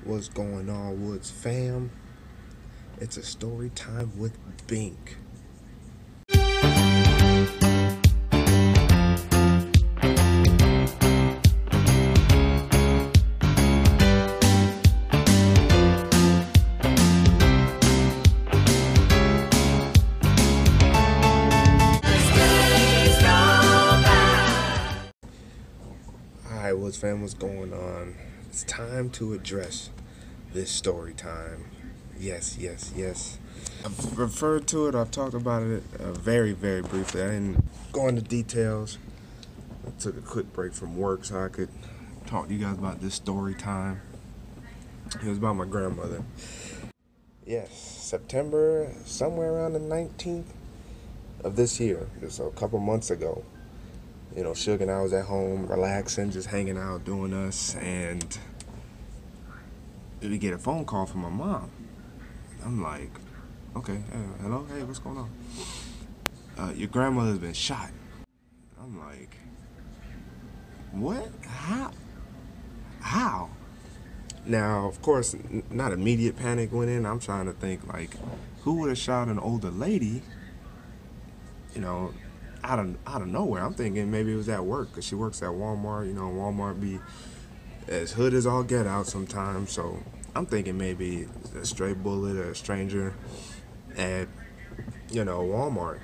What's going on, Woods fam? It's a story time with Bink. Alright, Woods fam, what's going on? It's time to address this story time. Yes, yes, yes. I've referred to it, I've talked about it very, very briefly. I didn't go into details. I took a quick break from work so I could talk to you guys about this story time. It was about my grandmother. Yes, September, somewhere around the 19th of this year, just a couple months ago. You know, Shug and I was at home, relaxing, just hanging out, doing us, and we get a phone call from my mom. I'm like, okay, hello, hey, what's going on? Your grandmother's been shot. I'm like, what? How? Now, of course, not immediate panic went in. I'm trying to think, like, who would have shot an older lady, you know, out of nowhere? I'm thinking maybe it was at work, because she works at Walmart. You know, Walmart be as hood as all get out sometimes. So I'm thinking maybe a stray bullet or a stranger at, Walmart.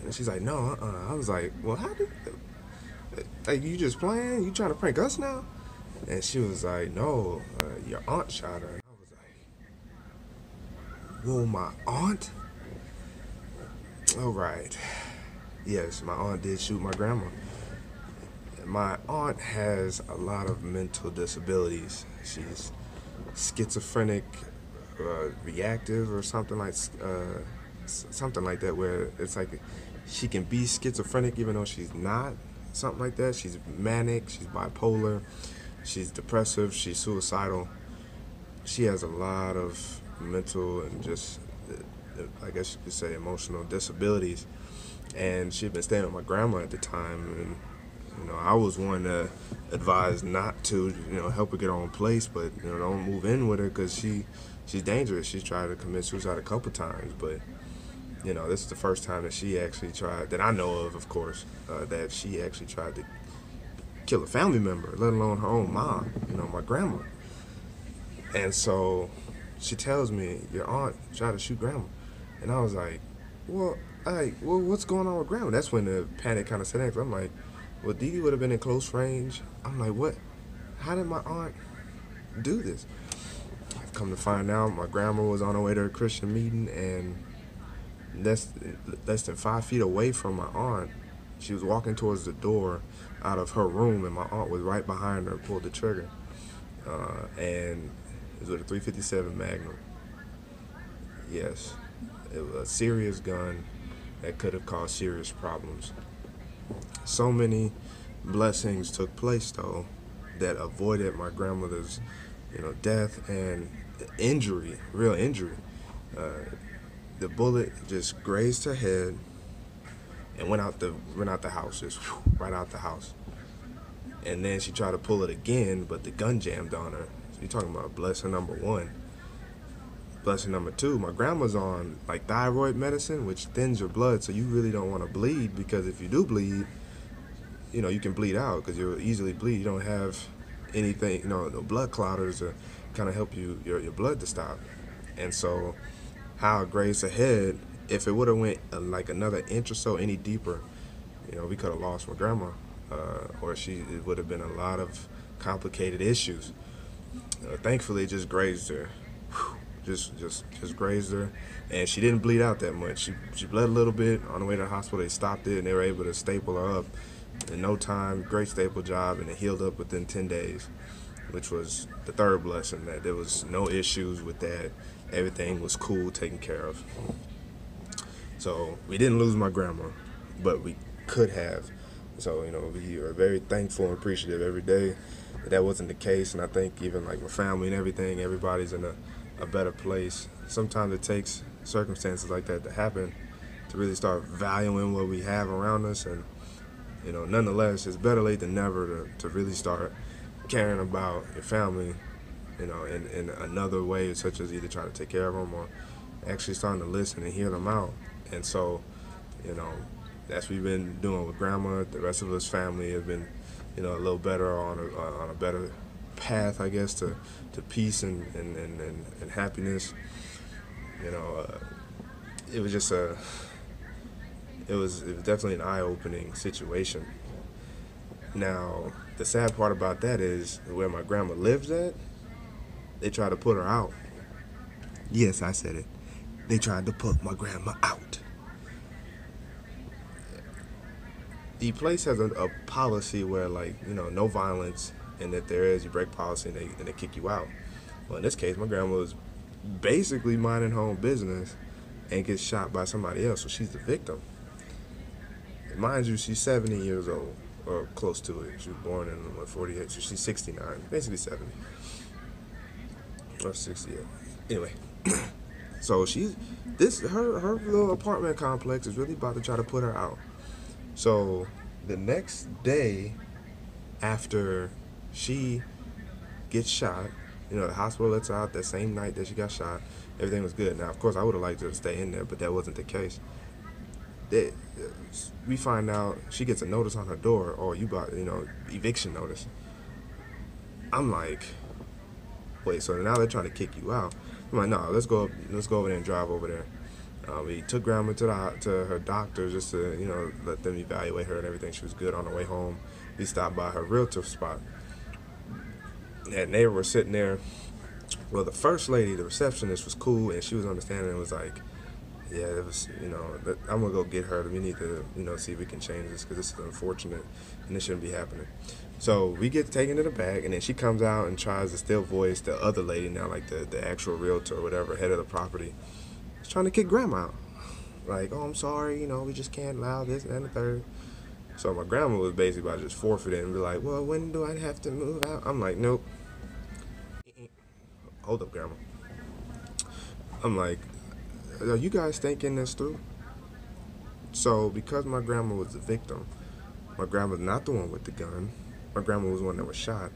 And she's like, no, I was like, well, how did, like, you just playing? You trying to prank us now? And she was like, no, your aunt shot her. And I was like, whoa, my aunt? All right. Yes, my aunt did shoot my grandma. My aunt has a lot of mental disabilities. She's schizophrenic, reactive, or something like that, where it's like she can be schizophrenic even though she's not. Something like that. She's manic. She's bipolar. She's depressive. She's suicidal. She has a lot of mental and just, I guess you could say, emotional disabilities. And she'd been staying with my grandma at the time, and I was one to advise not to, help her get her own place, but don't move in with her because she's dangerous. She's tried to commit suicide a couple times, but this is the first time that she actually tried, that I know of course, that she actually tried to kill a family member, let alone her own mom, my grandma. And so she tells me, your aunt tried to shoot grandma. And I was like, well, what's going on with grandma? That's when the panic kind of set in. I'm like, well, Dee Dee would have been in close range. I'm like, what? How did my aunt do this? I've come to find out my grandma was on her way to a Christian meeting, and less than 5 feet away from my aunt, she was walking towards the door out of her room, and my aunt was right behind her, pulled the trigger, and it was with a .357 Magnum. Yes, it was a serious gun that could have caused serious problems. So many blessings took place, though, that avoided my grandmother's, death and injury, real injury. The bullet just grazed her head and went out the house, just right out the house. And then she tried to pull it again, but the gun jammed on her. So you're talking about blessing number one. Blessing number two, my grandma's on like thyroid medicine, which thins your blood, so you really don't want to bleed, because if you do bleed, you can bleed out because you'll easily bleed. You don't have anything, no blood clotters to kind of help your blood to stop. And so how it grazed her head, if it would have went like another inch or so any deeper, we could have lost my grandma, or it would have been a lot of complicated issues. Thankfully, it just grazed her. Just grazed her, and she didn't bleed out that much. She bled a little bit. On the way to the hospital, they stopped it, and they were able to staple her up in no time. Great staple job, and it healed up within 10 days, which was the third blessing, that there was no issues with that. Everything was cool, taken care of. So we didn't lose my grandma, but we could have. So, we are very thankful and appreciative every day that wasn't the case. And I think even like my family and everything, everybody's in a better place. Sometimes it takes circumstances like that to happen to really start valuing what we have around us. And, nonetheless, it's better late than never to really start caring about your family in another way, such as either trying to take care of them or actually starting to listen and hear them out. And so, you know, that's what we've been doing with grandma. The rest of us family have been, a little better on a better path, I guess, to peace and happiness. You know, it was just it was definitely an eye-opening situation. Now, the sad part about that is where my grandma lives at, they tried to put her out. Yes, I said it. They tried to put my grandma out. The place has a policy where, like, no violence, and if there is, you break policy and they kick you out. Well, in this case, my grandma was basically minding her own business and gets shot by somebody else, so she's the victim. Mind you, she's 70 years old, or close to it. She was born in 48, so she's 69, basically 70 or 68. Anyway, so her little apartment complex is really about to try to put her out. So the next day after she gets shot, the hospital lets her out that same night that she got shot. Everything was good. Now, of course, I would have liked her to stay in there, but that wasn't the case. We find out she gets a notice on her door, or eviction notice. I'm like, wait, so now they're trying to kick you out. I'm like, no, let's go over there and drive over there. We took grandma to her doctor just to let them evaluate her and everything. She was good. On the way home, we stopped by her realtor spot, and they were sitting there. Well, the first lady, the receptionist, was cool, and she was understanding and was like, yeah, it was, I'm going to go get her. We need to, see if we can change this, because this is unfortunate and this shouldn't be happening. So we get taken to the back, and then she comes out and tries to still voice the other lady now, like the actual realtor or whatever, head of the property, is trying to kick grandma out. Like, oh, I'm sorry, we just can't allow this and the third. So my grandma was basically about to just forfeit it and be like, well, when do I have to move out? I'm like, nope. Hold up, grandma. I'm like, are you guys thinking this through? So, because my grandma was the victim, my grandma's not the one with the gun. My grandma was the one that was shot,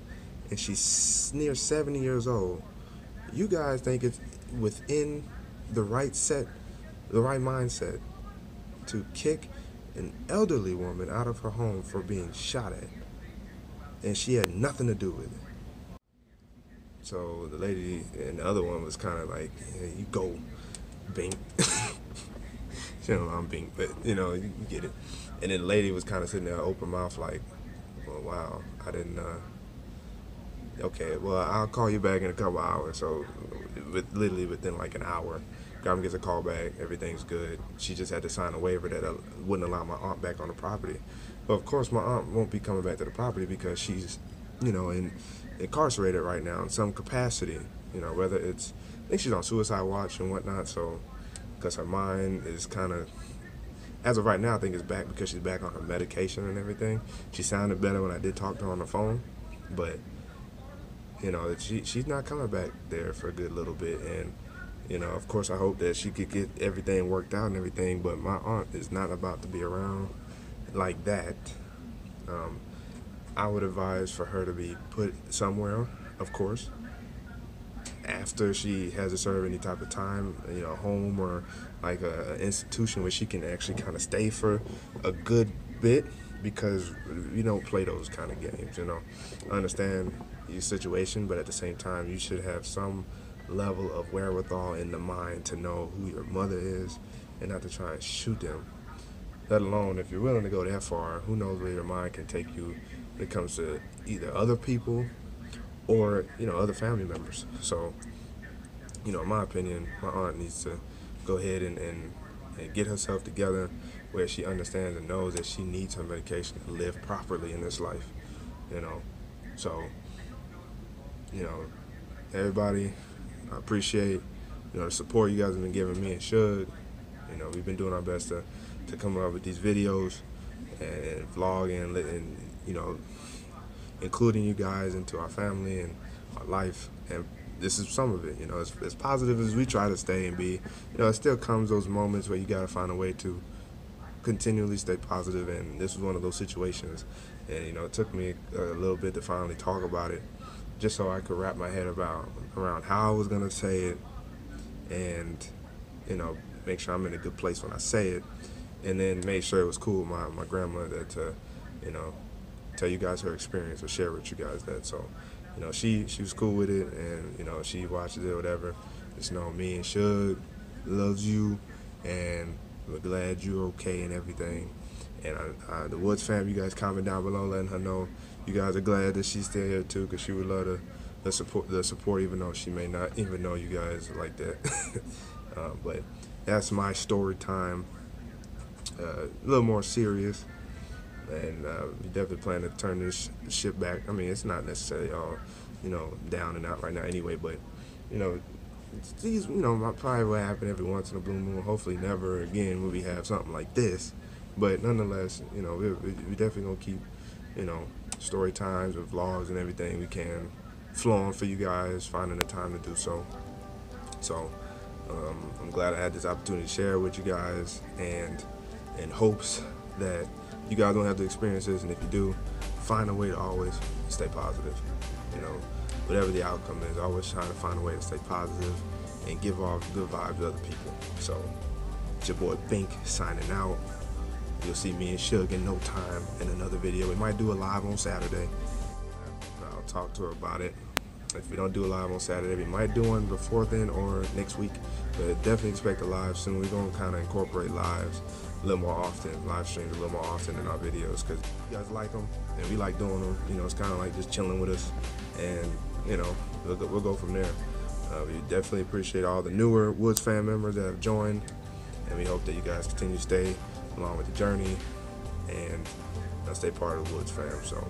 and she's near 70 years old. You guys think it's within the right mindset to kick an elderly woman out of her home for being shot at, and she had nothing to do with it. So the lady and the other one was kind of like, yeah, you go, Bink. She don't know I'm Bink, but you get it. And then the lady was kind of sitting there open mouth like, well, wow, I didn't, okay, well, I'll call you back in a couple hours. So literally within like an hour, grandma gets a call back, everything's good. She just had to sign a waiver that wouldn't allow my aunt back on the property. But of course, my aunt won't be coming back to the property because she's, incarcerated right now in some capacity. Whether it's, I think she's on suicide watch and whatnot. So, because her mind is kind of, as of right now, I think it's back because she's back on her medication and everything. She sounded better when I did talk to her on the phone, but she's not coming back there for a good little bit. And of course, I hope that she could get everything worked out and everything. But my aunt is not about to be around like that. I would advise for her to be put somewhere, of course, after she has to serve any type of time, home or like an institution where she can actually kind of stay for a good bit, because you don't play those kind of games. I understand your situation, but at the same time, you should have some level of wherewithal in the mind to know who your mother is and not to try and shoot them. Let alone, if you're willing to go that far, who knows where your mind can take you when it comes to either other people or other family members. So in my opinion, my aunt needs to go ahead and get herself together where she understands and knows that she needs her medication to live properly in this life. So everybody, I appreciate the support you guys have been giving me and Shug. We've been doing our best to come up with these videos and vlog and including you guys into our family and our life. And this is some of it. As positive as we try to stay and be, it still comes those moments where you got to find a way to continually stay positive. And this was one of those situations. And it took me a little bit to finally talk about it. just so I could wrap my head around how I was gonna say it, and make sure I'm in a good place when I say it, and then make sure it was cool with my grandmother to you know tell you guys her experience or share with you guys that. So she was cool with it, and she watches it or whatever. Just know me and Shug loves you, and we're glad you're okay and everything. And the Woods fam, you guys comment down below letting her know you guys are glad that she's still here too, because she would love the support, even though she may not even know you guys like that. But that's my story time. A little more serious, and we definitely plan to turn this ship back. I mean, it's not necessarily all down and out right now anyway, but these probably will happen every once in a blue moon. Hopefully never again will we have something like this, but nonetheless, we definitely gonna keep story times with vlogs and everything we can flowing for you guys, finding the time to do so. So I'm glad I had this opportunity to share with you guys, and in hopes that you guys don't have to experience this, and if you do, find a way to always stay positive. Whatever the outcome is, always trying to find a way to stay positive and give off good vibes to other people. So it's your boy Bink signing out. You'll see me and Shug in no time in another video. We might do a live on Saturday. I'll talk to her about it. If we don't do a live on Saturday, we might do one before then or next week. But definitely expect a live soon. We're going to kind of incorporate lives a little more often, live streams a little more often in our videos, because you guys like them and we like doing them. It's kind of like just chilling with us, and we'll go from there. We definitely appreciate all the newer Woods fan members that have joined, and we hope that you guys continue to stay along with the journey and stay part of the Woods fam. So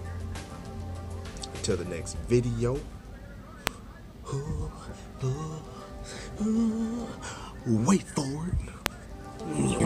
until the next video, wait for it.